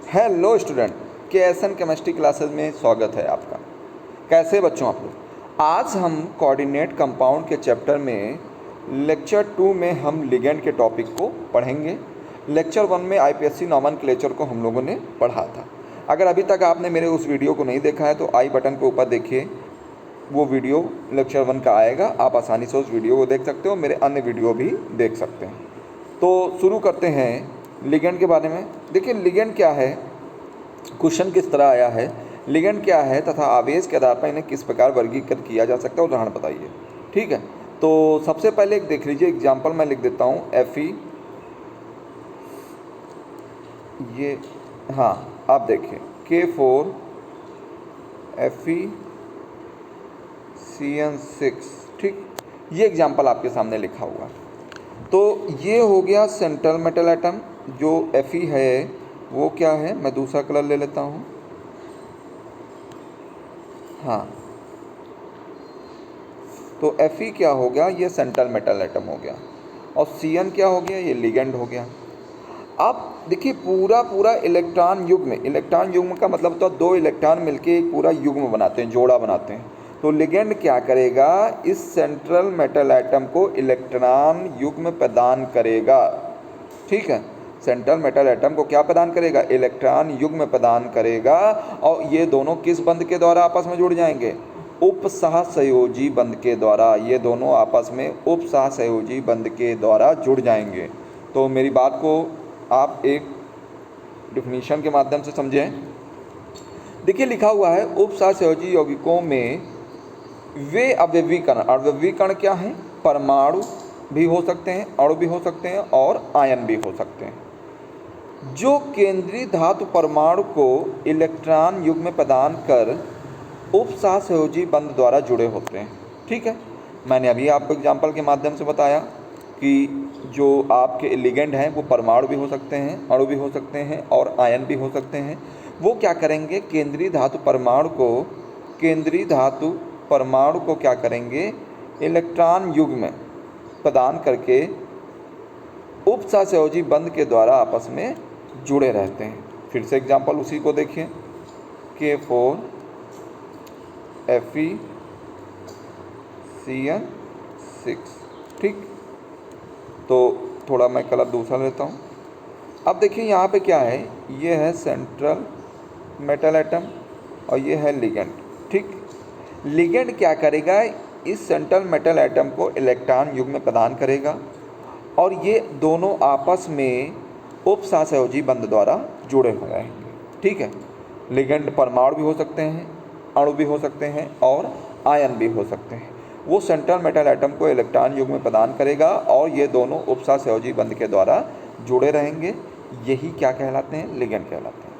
Hello student, केएसएन chemistry classes में स्वागत है आपका। कैसे बच्चों आप लोग? आज हम कोऑर्डिनेट कंपाउंड के चैप्टर में लेक्चर 2 में हम लिगेंड के टॉपिक को पढ़ेंगे। लेक्चर 1 में आईपीएससी नॉमेनक्लेचर को हम लोगों ने पढ़ा था। अगर अभी तक आपने मेरे उस वीडियो को नहीं देखा है तो आई बटन के ऊपर देखिए, वो वीडियो लेक्चर 1 का आएगा। आप आसानी से उस वीडियो को देख सकते हो, मेरे अन्य वीडियो भी देख सकते हैं। तो शुरू करते हैं लिगेंड के बारे में। देखिए लिगेंड क्या है, क्वेश्चन किस तरह आया है, लिगेंड क्या है तथा आवेश के आधार पर इन्हें किस प्रकार वर्गीकृत किया जा सकता है, उदाहरण बताइए। ठीक है, तो सबसे पहले एक देख लीजिए एग्जाम्पल मैं लिख देता हूँ। Fe, ये हाँ आप देखिए K4 FeCN6, ठीक, ये एग्जाम्पल आपके सामने लिखा हुआ। तो ये हो गया सेंट्रल मेटल एटम। जो Fe है वो क्या है, मैं दूसरा कलर ले लेता हूँ। हाँ, तो Fe क्या हो गया, ये सेंट्रल मेटल एटम हो गया, और Cn क्या हो गया, ये लिगेंड हो गया। अब देखिए पूरा इलेक्ट्रॉन युग्म का मतलब तो दो इलेक्ट्रॉन मिलके एक पूरा युग्म बनाते हैं, जोड़ा बनाते हैं। तो लिगेंड क्या करेगा, इस सेंट्रल मेटल एटम को इलेक्ट्रॉन युग्म प्रदान करेगा। ठीक है, सेंट्रल मेटल एटम को क्या प्रदान करेगा, इलेक्ट्रॉन युग्म प्रदान करेगा। और ये दोनों किस बंध के द्वारा आपस में जुड़ जाएंगे, उपसहसंयोजी बंध के द्वारा। ये दोनों आपस में उपसहसंयोजी बंध के द्वारा जुड़ जाएंगे। तो मेरी बात को आप एक डिफिनीशन के माध्यम से समझें। देखिए लिखा हुआ है उपसहसंयोजी यौगिकों में वे अवयवी कण क्या हैं, परमाणु भी हो सकते हैं, अणु भी हो सकते हैं और आयन भी हो सकते हैं, जो केंद्रीय धातु परमाणु को इलेक्ट्रॉन युग्म प्रदान कर उपसहसंयोजी बंध द्वारा जुड़े होते हैं। ठीक है, मैंने अभी आपको एग्जाम्पल के माध्यम से बताया कि जो आपके लिगेंड हैं वो परमाणु भी हो सकते हैं, अणु भी हो सकते हैं और आयन भी हो सकते हैं। वो क्या करेंगे, केंद्रीय धातु परमाणु को क्या करेंगे, इलेक्ट्रॉन युग्म प्रदान करके उपसहसंयोजी बंध के द्वारा आपस में जुड़े रहते हैं। फिर से एग्जाम्पल उसी को देखिए, K4 FeCN6। ठीक, तो थोड़ा मैं कलर दूसरा लेता हूँ। अब देखिए यहाँ पे क्या है, ये है सेंट्रल मेटल एटम और ये है लिगेंड। ठीक, लिगेंड क्या करेगा, इस सेंट्रल मेटल एटम को इलेक्ट्रॉन युग्म प्रदान करेगा और ये दोनों आपस में उपसहसंयोजी बंध द्वारा जुड़े हुए रहेंगे। ठीक है, लिगेंड परमाणु भी हो सकते हैं, अणु भी हो सकते हैं और आयन भी हो सकते हैं। वो सेंट्रल मेटल एटम को इलेक्ट्रॉन युग्म प्रदान करेगा और ये दोनों उपसहसंयोजी बंध के द्वारा जुड़े रहेंगे। यही क्या कहलाते हैं, लिगेंड कहलाते हैं।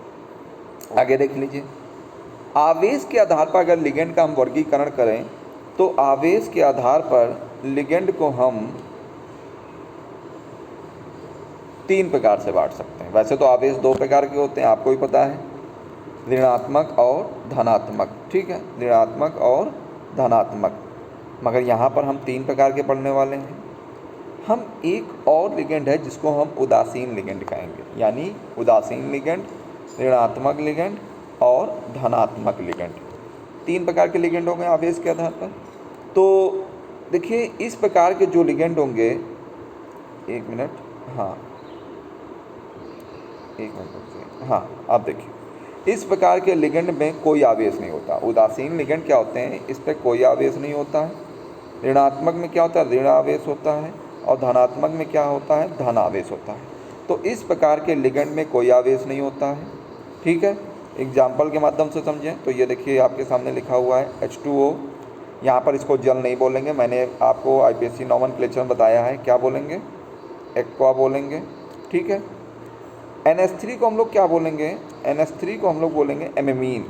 आगे देख लीजिए, आवेश के आधार पर अगर लिगेंड का हम वर्गीकरण करें तो आवेश के आधार पर लिगेंड को हम 3 प्रकार से बांट सकते हैं। वैसे तो आवेश 2 प्रकार के होते हैं, आपको भी पता है, ऋणात्मक और धनात्मक। ठीक है, ऋणात्मक और धनात्मक, मगर यहाँ पर हम 3 प्रकार के पढ़ने वाले हैं। हम एक और लिगेंड है जिसको हम उदासीन लिगेंड कहेंगे, यानी उदासीन लिगेंड, ऋणात्मक लिगेंड और धनात्मक लिगेंड। 3 प्रकार के लिगेंड हो गए आवेश के आधार पर। तो देखिए इस प्रकार के जो लिगेंड होंगे, एक मिनट, हाँ आप देखिए, इस प्रकार के लिगेंड में कोई आवेश नहीं होता। उदासीन लिगेंड क्या होते हैं, इस पर कोई आवेश नहीं होता है। ऋणात्मक में क्या होता है, ऋण आवेश होता है, और धनात्मक में क्या होता है, धन आवेश होता है। तो इस प्रकार के लिगेंड में कोई आवेश नहीं होता है। ठीक है, एग्जाम्पल के माध्यम से समझें तो ये देखिए आपके सामने लिखा हुआ है H2O। यहाँ पर इसको जल नहीं बोलेंगे, मैंने आपको आईपीएससी नॉमेनक्लेचर में बताया है, क्या बोलेंगे, एक्वा बोलेंगे। ठीक है, NH3 को हम लोग क्या बोलेंगे, NH3 को हम लोग बोलेंगे एमेमीन।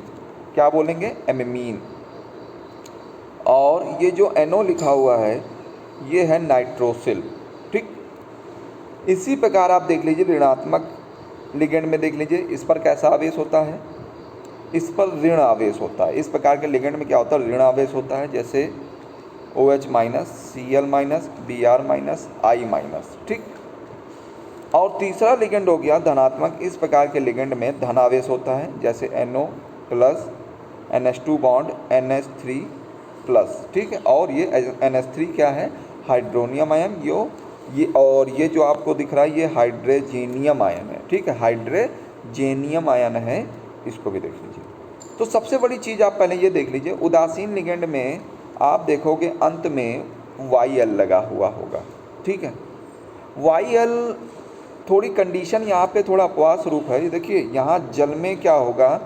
क्या बोलेंगे, एमेमीन। और ये जो NO लिखा हुआ है ये है नाइट्रोसिल। ठीक, इसी प्रकार आप देख लीजिए ऋणात्मक लिगेंड में देख लीजिए, इस पर कैसा आवेश होता है, इस पर ऋण आवेश होता है। इस प्रकार के लिगेंड में क्या होता है, ऋण आवेश होता है, जैसे OH-, Cl-, Br-, I-। ठीक, और तीसरा लिगेंड हो गया धनात्मक। इस प्रकार के लिगेंड में धन आवेश होता है, जैसे NO plus NH2 bond NH3 plus, ठीक है। और ये NH3 क्या है, हाइड्रोनियम आयन। ये जो आपको दिख रहा है ये हाइड्रोजेनियम आयन है, ठीक है, हाइड्रोजेनियम आयन है, इसको भी देख लीजिए। तो सबसे बड़ी चीज़ आप पहले ये देख लीजिए, उदासीन लिगेंड में आप देखोगे अंत में YL लगा हुआ होगा, ठीक है। YL थोड़ी कंडीशन यहाँ पे थोड़ा अपवाद स्वरूप है। ये देखिए यहाँ जल में क्या होगा,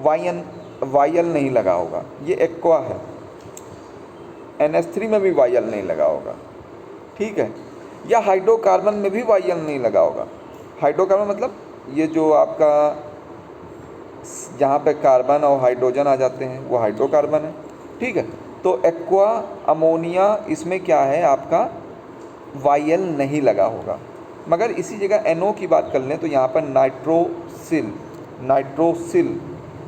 YL नहीं लगा होगा, ये एक्वा है। NH3 में भी YL नहीं लगा होगा, ठीक है। या हाइड्रोकार्बन में भी YL नहीं लगा होगा। हाइड्रोकार्बन मतलब ये जो आपका जहाँ पे कार्बन और हाइड्रोजन आ जाते हैं वो हाइड्रोकार्बन है, ठीक है। तो एक्वा, अमोनिया, इसमें क्या है आपका YL नहीं लगा होगा। मगर इसी जगह NO की बात कर लें तो यहाँ पर नाइट्रोसिल,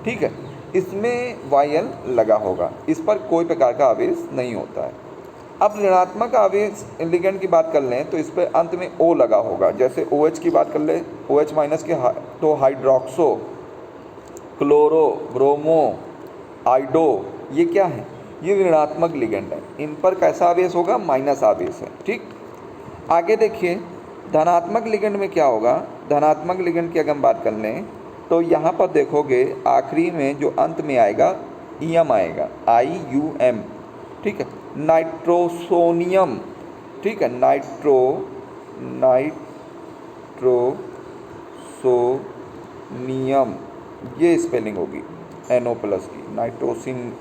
ठीक है, इसमें YL लगा होगा, इस पर कोई प्रकार का आवेश नहीं होता है। अब ऋणात्मक आवेश लिगेंड की बात कर लें तो इस पर अंत में O लगा होगा, जैसे OH की बात कर लें, OH माइनस के तो हाइड्रोक्सो, क्लोरो, ब्रोमो, आइडो, ये क्या है, ये ऋणात्मक लिगेंड है। इन पर कैसा आवेश होगा, माइनस आवेश है, ठीक। आगे देखिए धनात्मक लिगेंड में क्या होगा। धनात्मक लिगेंड की अगर हम बात कर लें तो यहाँ पर देखोगे आखिरी में जो अंत में आएगा EM आएगा, IUM, ठीक है। नाइट्रोसोनियम, ठीक है, नाइट्रोसोनियम, ये स्पेलिंग होगी NO प्लस की,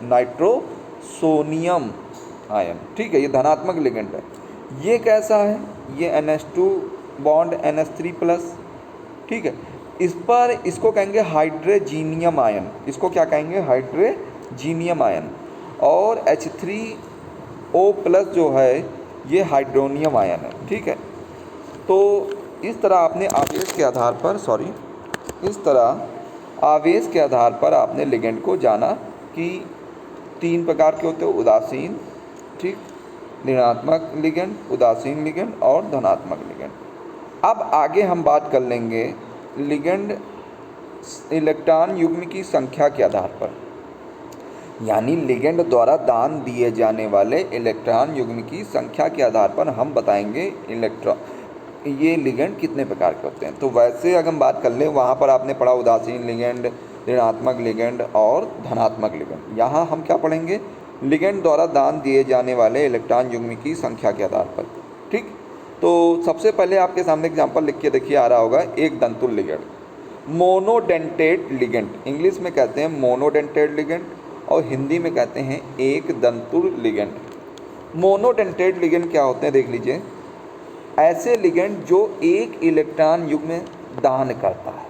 नाइट्रोसोनियम आयन, ठीक है, ये धनात्मक लिगेंड है। ये कैसा है, ये NH2 बॉन्ड NH3 प्लस, ठीक है। इस पर इसको कहेंगे हाइड्रोजीनियम आयन, इसको क्या कहेंगे, हाइड्रोजीनियम आयन। और H3O प्लस जो है ये हाइड्रोनियम आयन है, ठीक है। तो इस तरह आपने आवेश के आधार पर आपने लिगेंड को जाना कि 3 प्रकार के होते हैं, उदासीन, ठीक, ऋणात्मक लिगेंड, उदासीन लिगेंड और धनात्मक लिगेंड। अब आगे हम बात कर लेंगे लिगेंड इलेक्ट्रॉन युग्म की संख्या के आधार पर, यानी लिगेंड द्वारा दान दिए जाने वाले इलेक्ट्रॉन युग्म की संख्या के आधार पर हम बताएंगे ये लिगेंड कितने प्रकार के होते हैं। तो वैसे अगर हम बात कर लें, वहाँ पर आपने पढ़ा उदासीन लिगेंड, ऋणात्मक लिगेंड और धनात्मक लिगेंड। यहाँ हम क्या पढ़ेंगे, लिगेंड द्वारा दान दिए जाने वाले इलेक्ट्रॉन युग्म की संख्या के आधार पर, ठीक। तो सबसे पहले आपके सामने एग्जांपल लिख के देखिए आ रहा होगा, एक दंतुल लिगेंड, मोनोडेंटेट लिगेंड, इंग्लिश में कहते हैं मोनोडेंटेट लिगेंड और हिंदी में कहते हैं एक दंतुल लिगेंड। मोनोडेंटेट लिगेंड क्या होते हैं देख लीजिए, ऐसे लिगेंड जो एक इलेक्ट्रॉन युग्म दान करता है,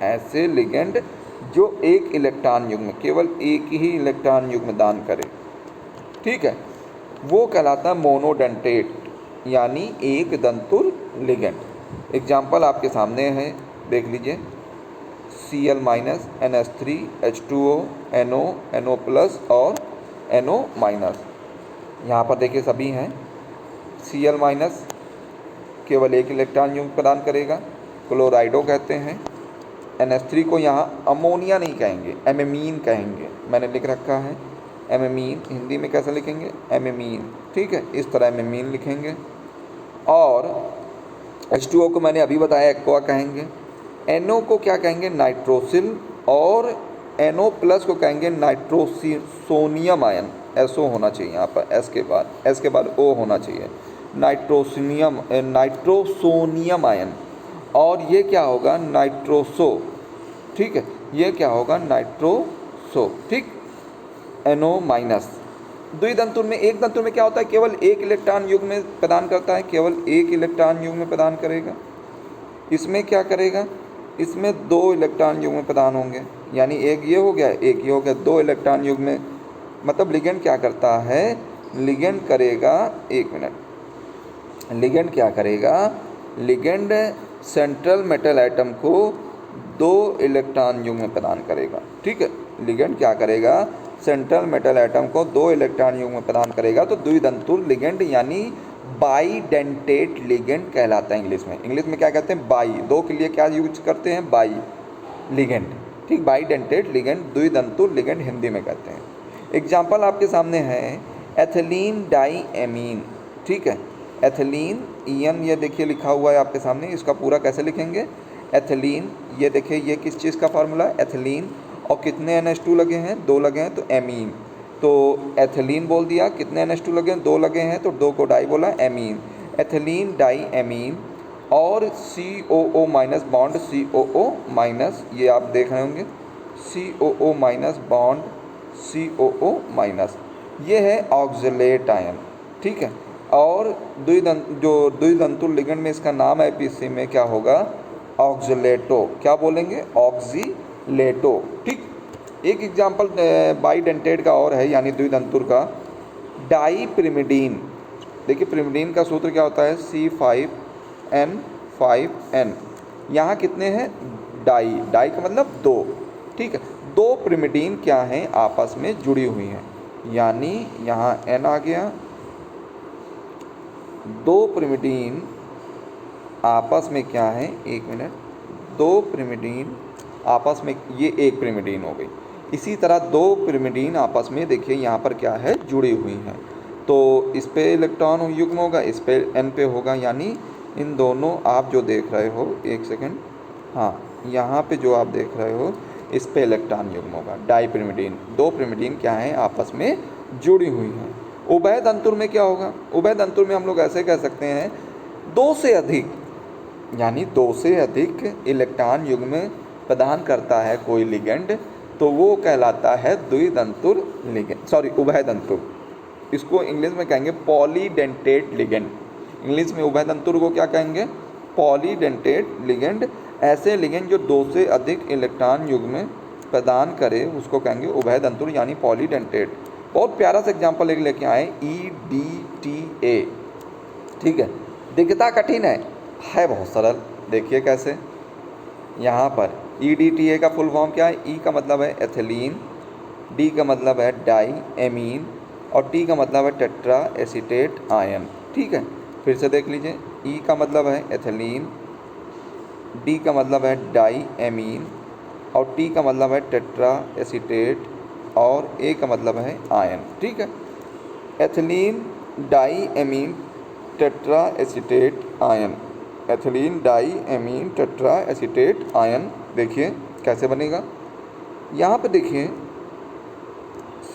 ऐसे लिगेंड जो एक इलेक्ट्रॉन युग्म, केवल एक ही इलेक्ट्रॉन युग्म दान करे, ठीक है, वो कहलाता है मोनोडेंटेट, यानी एक दंतुल लिगेंड। एग्जाम्पल आपके सामने है, देख लीजिए, Cl minus, NH3, H2O, NO, NO plus और NO माइनस। यहाँ पर देखिए सभी हैं। Cl माइनस केवल एक इलेक्ट्रॉन युग्म प्रदान करेगा, क्लोराइडो कहते हैं। NH3 को यहाँ अमोनिया नहीं कहेंगे, एमेमीन कहेंगे, मैंने लिख रखा है एमेमीन, हिंदी में कैसे लिखेंगे, एमेमीन, ठीक है, इस तरह एमेमीन लिखेंगे। और H2O को मैंने अभी बताया एक्वा कहेंगे। NO को क्या कहेंगे, नाइट्रोसिल, और NO प्लस को कहेंगे नाइट्रोसोनियम आयन, SO होना चाहिए यहाँ पर, S के बाद O होना चाहिए, नाइट्रोसोनियम आयन। और ये क्या होगा, नाइट्रोसो, ठीक है, ये क्या होगा, नाइट्रोसो, ठीक, NO माइनस। द्विदंतुल में, एक दंतुल में क्या होता है, केवल एक इलेक्ट्रॉन युग्म में प्रदान करता है, केवल एक इलेक्ट्रॉन युग्म में प्रदान करेगा। इसमें क्या करेगा, इसमें 2 इलेक्ट्रॉन युग्म प्रदान होंगे, यानी एक ये हो गया, एक ये हो गया, 2 इलेक्ट्रॉन युग्म में, मतलब लिगेंड क्या करता है, लिगेंड करेगा, एक मिनट, लिगेंड क्या करेगा, लिगेंड सेंट्रल मेटल एटम को 2 इलेक्ट्रॉन युग्म में प्रदान करेगा, ठीक है। लिगेंड क्या करेगा, सेंट्रल मेटल एटम को 2 इलेक्ट्रॉन युग्म में प्रदान करेगा। तो द्विदंतुल लिगेंड यानी बाईडेंटेट लिगेंड कहलाता है इंग्लिश में क्या कहते हैं, बाई, दो के लिए क्या यूज करते हैं, बाई लिगेंड, ठीक, बाईडेंटेट लिगेंड, द्विदंतु लिगेंड हिंदी में कहते हैं। एग्जाम्पल आपके सामने है एथिलीन डाई एमीन, ठीक है, एथिलीन ईएन ये देखिए लिखा हुआ है आपके सामने, इसका पूरा कैसे लिखेंगे, एथिलीन, ये देखिए ये किस चीज़ का फार्मूला है, एथिलीन, और कितने NH2 लगे हैं, 2 लगे हैं, तो एमीन, तो एथिलीन बोल दिया, कितने NH2 लगे हैं, 2 लगे हैं, तो 2 को डाई बोला, एमीन, एथिलीन डाई एमीन, और COO minus bond COO minus, ये आप देख रहे होंगे COO minus bond COO minus, ये है ऑक्जेलेट आयन, ठीक है, और द्विदंतु लिगेंड में इसका नाम है PC में क्या होगा, ऑक्जेलेटो, क्या बोलेंगे, ऑक्सीलेटो, ठीक। एक एग्जाम्पल बाईडेंटेट का और है, यानी द्विदंतुर का, डाईपिरिमिडीन, देखिए पिरिमिडीन का सूत्र क्या होता है, C5N5N, यहाँ कितने हैं, डाई का मतलब 2, ठीक है, 2 पिरिमिडीन क्या हैं, आपस में जुड़ी हुई हैं, यानी यहाँ N आ गया, 2 पिरिमिडीन आपस में क्या है, 1 मिनट, 2 पिरिमिडीन आपस में, ये एक पिरिमिडीन हो गई, इसी तरह 2 पिरिमिडीन आपस में देखिए यहाँ पर क्या है, जुड़ी हुई हैं, तो इस पे इलेक्ट्रॉन युग्म होगा, इस पे N पे होगा, यानी इन दोनों आप जो देख रहे हो, एक सेकंड, हाँ यहाँ पे जो आप देख रहे हो इस पे इलेक्ट्रॉन युग्म होगा, डाईपिरिमिडीन, 2 पिरिमिडीन क्या हैं, आपस में जुड़ी हुई हैं। उभयदंतुर में क्या होगा, उभयदंतुर में हम लोग ऐसे कह सकते हैं 2 से अधिक, यानी 2 से अधिक इलेक्ट्रॉन युग्म प्रदान करता है कोई लिगेंड, तो वो कहलाता है द्विदंतुर लिगेंड, सॉरी उभयदंतुर, इसको इंग्लिश में कहेंगे पॉलीडेंटेट लिगेंड, इंग्लिश में उभयदंतुर को क्या कहेंगे, पॉलीडेंटेट लिगेंड, ऐसे लिगेंड जो 2 से अधिक इलेक्ट्रॉन युग्म प्रदान करे उसको कहेंगे उभयदंतुर यानी पॉलीडेंटेट। बहुत प्यारा सा एग्जाम्पल एक लेके आए, EDTA, ठीक है, दिखता कठिन है बहुत सरल, देखिए कैसे, यहाँ पर EDTA का फुल फॉर्म क्या है, E का मतलब है एथिलीन, D का मतलब है डाई एमीन, और T का मतलब है टेट्रा एसीटेट आयन, ठीक है, फिर से देख लीजिए, E का मतलब है एथिलीन, D का मतलब है डाई एमीन, और T का मतलब है टेट्रा एसीटेट, और A का मतलब है आयन, ठीक है, ethylene di amine tetra acetate ion, ethylene di amine tetra acetate ion, देखिए कैसे बनेगा, यहाँ पे देखिए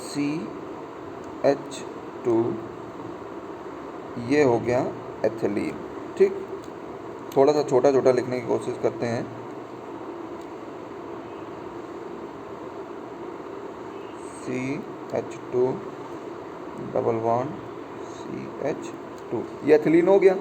CH2, ये हो गया एथिलीन, ठीक, थोड़ा सा छोटा छोटा लिखने की कोशिश करते हैं, CH2 डबल बॉन्ड CH2, ये एथिलीन हो गया।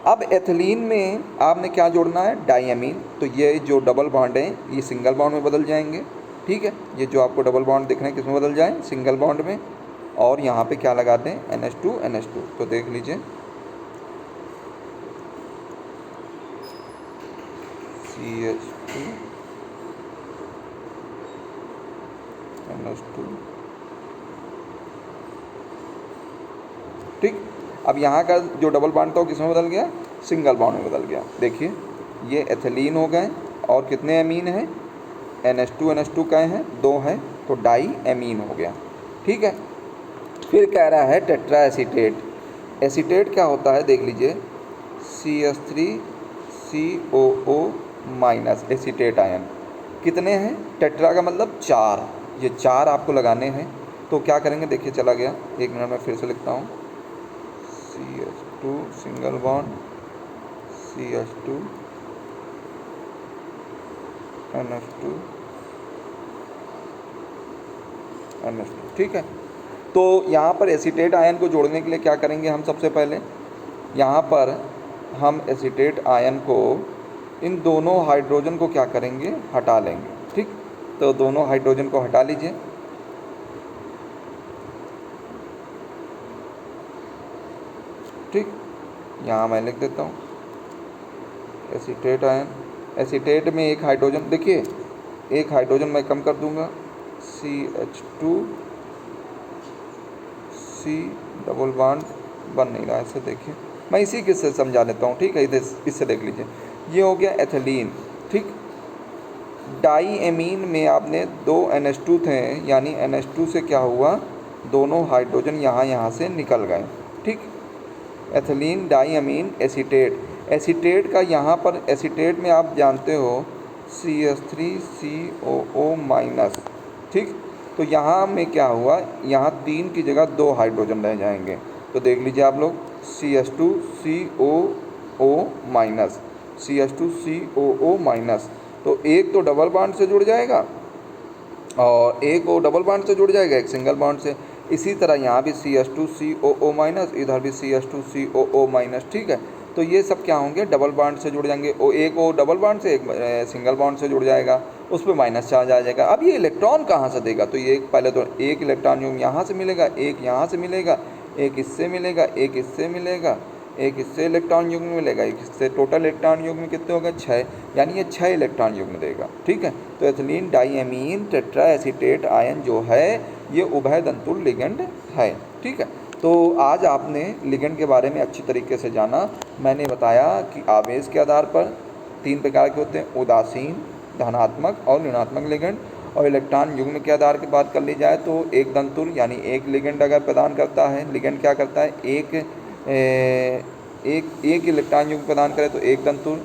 अब एथिलीन में आपने क्या जोड़ना है, डाईएमीन, तो ये जो डबल बॉन्ड है ये सिंगल बॉन्ड में बदल जाएंगे, ठीक है, ये जो आपको डबल बॉन्ड दिख रहे हैं किस में बदल जाए, सिंगल बॉन्ड में, और यहाँ पे क्या लगाते हैं, NH2, तो देख लीजिए CH2 NH2, ठीक। अब यहाँ का जो डबल बॉन्ड था वो किस में बदल गया, सिंगल बॉन्ड में बदल गया, देखिए ये एथिलीन हो गए, और कितने एमीन हैं, NH2 का हैं, 2 हैं, तो डाई एमीन हो गया, ठीक है। फिर कह रहा है टेट्रा एसीटेट, एसीटेट क्या होता है देख लीजिए, CH3COO माइनस एसीटेट आयन, कितने हैं, टेट्रा का मतलब 4, ये 4 आपको लगाने हैं, तो क्या करेंगे देखिए, चला गया, 1 मिनट में फिर से लिखता हूँ, CH2 single bond CH2 NH2, ठीक है। तो यहाँ पर एसीटेट आयन को जोड़ने के लिए क्या करेंगे हम, सबसे पहले यहाँ पर हम एसीटेट आयन को, इन दोनों हाइड्रोजन को क्या करेंगे, हटा लेंगे, ठीक, तो दोनों हाइड्रोजन को हटा लीजिए, ठीक, यहाँ मैं लिख देता हूँ एसीटेट आयन, एसीटेट में एक हाइड्रोजन, देखिए एक हाइड्रोजन मैं कम कर दूंगा, CH2 C डबल बॉन्ड बन नहीं रहा है, ऐसे देखिए, मैं इसी के से समझा देता हूँ, ठीक है। इससे देख लीजिए, ये हो गया एथिलीन, ठीक। डाई एमीन में आपने 2 NH2 थे, यानी NH2 से क्या हुआ, दोनों हाइड्रोजन यहाँ से निकल गए, ठीक। एथिलीन डाई अमीन एसीटेट, एसीटेट का यहाँ पर एसीटेट में आप जानते हो CH3COO-, ठीक। तो यहाँ में क्या हुआ, यहाँ 3 की जगह 2 हाइड्रोजन रह जाएंगे। तो देख लीजिए आप लोग, CH2COO-, CH2COO-, तो एक तो डबल बॉन्ड से जुड़ जाएगा और एक वो डबल बॉन्ड से जुड़ जाएगा, एक सिंगल बॉन्ड से। इसी तरह यहाँ भी CH2COO-, इधर भी CH2COO-, ठीक है। तो ये सब क्या होंगे, डबल बॉन्ड से जुड़ जाएंगे। एक वो डबल बॉन्ड से, एक सिंगल बॉन्ड से जुड़ जाएगा, उस पर माइनस चार्ज आ जाएगा। अब ये इलेक्ट्रॉन कहाँ से देगा, तो ये पहले तो एक इलेक्ट्रॉन युग्म यहाँ से मिलेगा, एक यहाँ से मिलेगा, एक इससे मिलेगा, एक इससे मिलेगा, एक इससे इलेक्ट्रॉन युग्म मिलेगा, एक इससे। टोटल इलेक्ट्रॉन युग्म कितने हो गए, 6, यानी ये 6 इलेक्ट्रॉन युग्म देगा, ठीक है। तो एथिलीन डाईएमीन टेट्रा एसीटेट आयन जो है ये उभय तंतुल लिगेंड है, ठीक है। तो आज आपने लिगेंड के बारे में अच्छी तरीके से जाना। मैंने बताया कि आवेश के आधार पर 3 प्रकार के होते हैं, उदासीन, धनात्मक और ऋणात्मक लिगेंड। और इलेक्ट्रॉन युग्म के आधार की बात कर ली जाए तो एक तंतुल यानी एक लिगेंड अगर प्रदान करता है, लिगेंड क्या करता है, एक इलेक्ट्रॉन युग्म प्रदान करे तो एक तंतुल,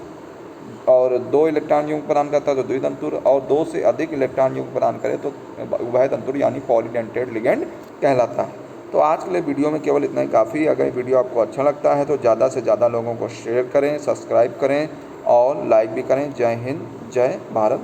और 2 इलेक्ट्रॉन युग्म प्रदान करता है तो द्वितंतुल, और 2 से अधिक इलेक्ट्रॉन युग्म प्रदान करे तो उभय तंतुल यानी पॉलीडेंटेड लिगेंड कहलाता है। तो आज के लिए वीडियो में केवल इतना ही काफ़ी। अगर ये वीडियो आपको अच्छा लगता है तो ज़्यादा से ज़्यादा लोगों को शेयर करें, सब्सक्राइब करें और लाइक भी करें। जय हिंद, जय भारत।